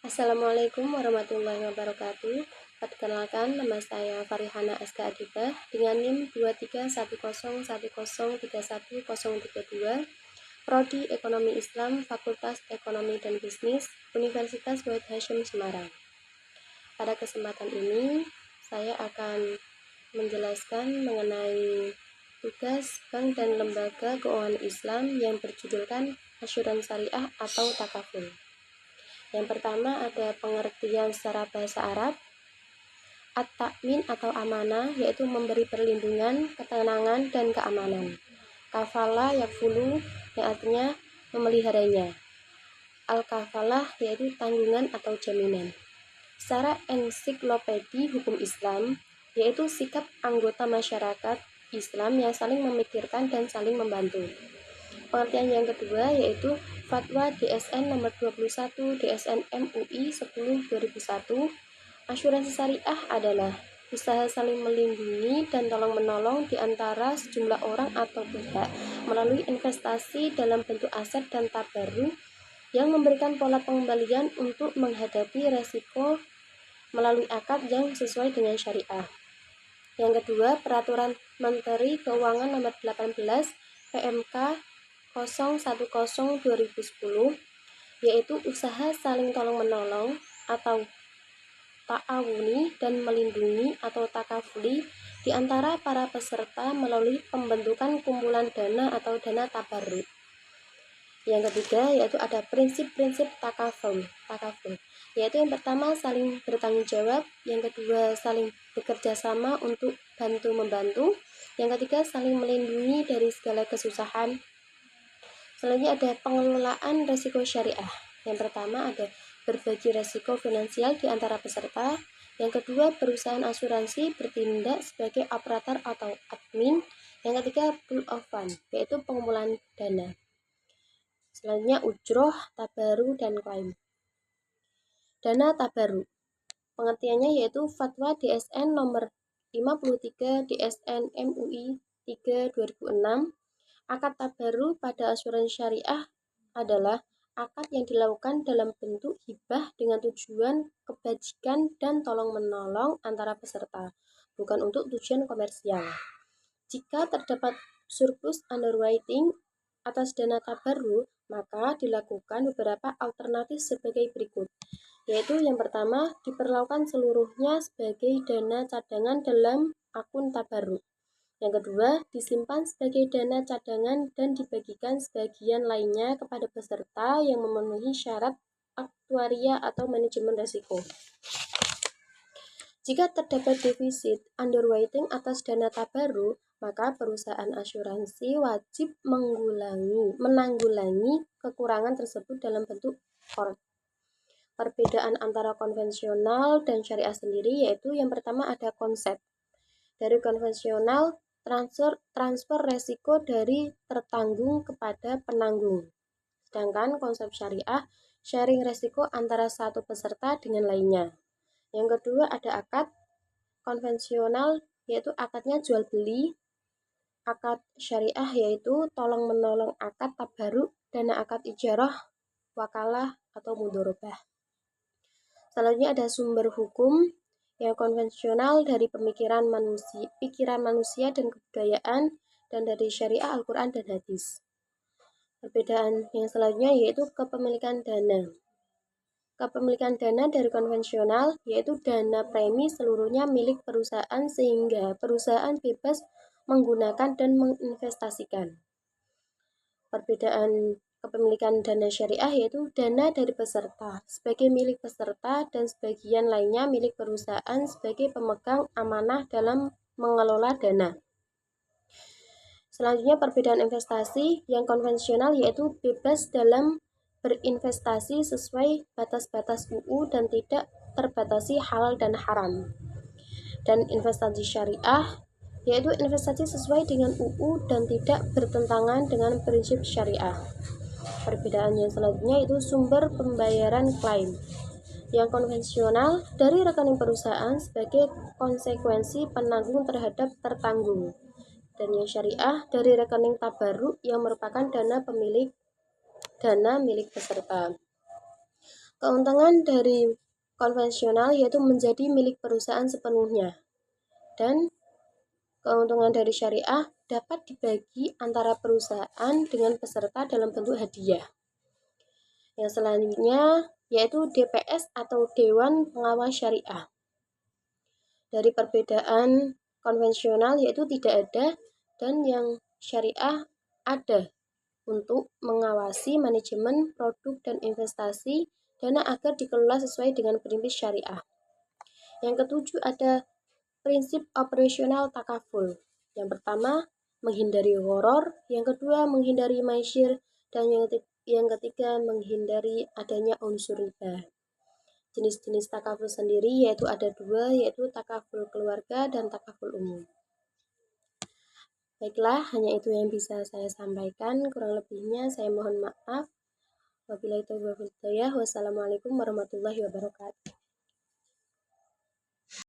Assalamualaikum warahmatullahi wabarakatuh. Perkenalkan, nama saya Farihana SK Adibah dengan NIM 231010310332, Prodi Ekonomi Islam, Fakultas Ekonomi dan Bisnis, Universitas Wahid Hasyim Semarang. Pada kesempatan ini, saya akan menjelaskan mengenai tugas bank dan lembaga keuangan Islam yang berjudulkan Asyuran Syariah atau Takaful. Yang pertama ada pengertian secara bahasa Arab. At-ta'min atau amanah yaitu memberi perlindungan, ketenangan, dan keamanan. Kafala yakfulu yang artinya memeliharanya. Al-kafalah yaitu tanggungan atau jaminan. Secara ensiklopedi hukum Islam yaitu sikap anggota masyarakat Islam yang saling memikirkan dan saling membantu. Pengertian yang kedua yaitu Fatwa DSN nomor 21 DSN MUI 10/2001. Asuransi syariah adalah usaha saling melindungi dan tolong-menolong di antara sejumlah orang atau pihak melalui investasi dalam bentuk aset dan tabarruk yang memberikan pola pengembalian untuk menghadapi resiko melalui akad yang sesuai dengan syariah. Yang kedua, Peraturan Menteri Keuangan nomor 18 PMK 010/2010 yaitu usaha saling tolong-menolong atau ta'awuni dan melindungi atau takafuli di antara para peserta melalui pembentukan kumpulan dana atau dana tabarruk. Yang ketiga yaitu ada prinsip-prinsip takaful, yaitu yang pertama saling bertanggung jawab, yang kedua saling bekerja sama untuk bantu-membantu, yang ketiga saling melindungi dari segala kesusahan. Selanjutnya ada pengelolaan risiko syariah. Yang pertama ada berbagi risiko finansial di antara peserta. Yang kedua, perusahaan asuransi bertindak sebagai operator atau admin. Yang ketiga, pool of fund, yaitu pengumpulan dana. Selanjutnya ujroh, tabaru, dan klaim. Dana tabaru. Pengertiannya yaitu Fatwa DSN nomor 53 DSN MUI 3/2006. Akad tabaru pada asuransi syariah adalah akad yang dilakukan dalam bentuk hibah dengan tujuan kebajikan dan tolong-menolong antara peserta, bukan untuk tujuan komersial. Jika terdapat surplus underwriting atas dana tabaru, maka dilakukan beberapa alternatif sebagai berikut, yaitu yang pertama, diperlakukan seluruhnya sebagai dana cadangan dalam akun tabaru. Yang kedua, disimpan sebagai dana cadangan dan dibagikan sebagian lainnya kepada peserta yang memenuhi syarat aktuaria atau manajemen risiko. Jika terdapat defisit underwriting atas dana tabaru, maka perusahaan asuransi wajib menanggulangi kekurangan tersebut dalam bentuk qard. Perbedaan antara konvensional dan syariah sendiri yaitu yang pertama ada konsep. Dari konvensional, transfer resiko dari tertanggung kepada penanggung. Sedangkan konsep syariah, sharing resiko antara satu peserta dengan lainnya. Yang kedua ada akad konvensional, yaitu akadnya jual beli. Akad syariah yaitu tolong-menolong akad tabaruk, dana akad ijarah, wakalah, atau mudorobah. Selanjutnya ada sumber hukum. Yang konvensional dari pikiran manusia dan kebudayaan, dan dari syariah Al-Quran dan hadis. Perbedaan yang selanjutnya yaitu kepemilikan dana. Kepemilikan dana dari konvensional yaitu dana premi seluruhnya milik perusahaan sehingga perusahaan bebas menggunakan dan menginvestasikan. Perbedaan kepemilikan dana syariah yaitu dana dari peserta sebagai milik peserta dan sebagian lainnya milik perusahaan sebagai pemegang amanah dalam mengelola dana. Selanjutnya perbedaan investasi yang konvensional yaitu bebas dalam berinvestasi sesuai batas-batas UU dan tidak terbatasi halal dan haram. Dan investasi syariah yaitu investasi sesuai dengan UU dan tidak bertentangan dengan prinsip syariah. Perbedaan yang selanjutnya itu sumber pembayaran klaim. Yang konvensional dari rekening perusahaan sebagai konsekuensi penanggung terhadap tertanggung. Dan yang syariah dari rekening tabaruk yang merupakan dana milik peserta. Keuntungan dari konvensional yaitu menjadi milik perusahaan sepenuhnya, dan keuntungan dari syariah dapat dibagi antara perusahaan dengan peserta dalam bentuk hadiah. Yang selanjutnya yaitu DPS atau Dewan Pengawas Syariah. Dari perbedaan konvensional yaitu tidak ada, dan yang syariah ada untuk mengawasi manajemen produk dan investasi dana agar dikelola sesuai dengan prinsip syariah. Yang ketujuh ada prinsip operasional takaful. Yang pertama, menghindari horor, yang kedua menghindari maisir, dan yang ketiga menghindari adanya unsur riba. Jenis-jenis takaful sendiri yaitu ada dua, yaitu takaful keluarga dan takaful umum. Baiklah, hanya itu yang bisa saya sampaikan. Kurang lebihnya saya mohon maaf. Wabillahi taufiq wal hidayah. Wassalamualaikum warahmatullahi wabarakatuh.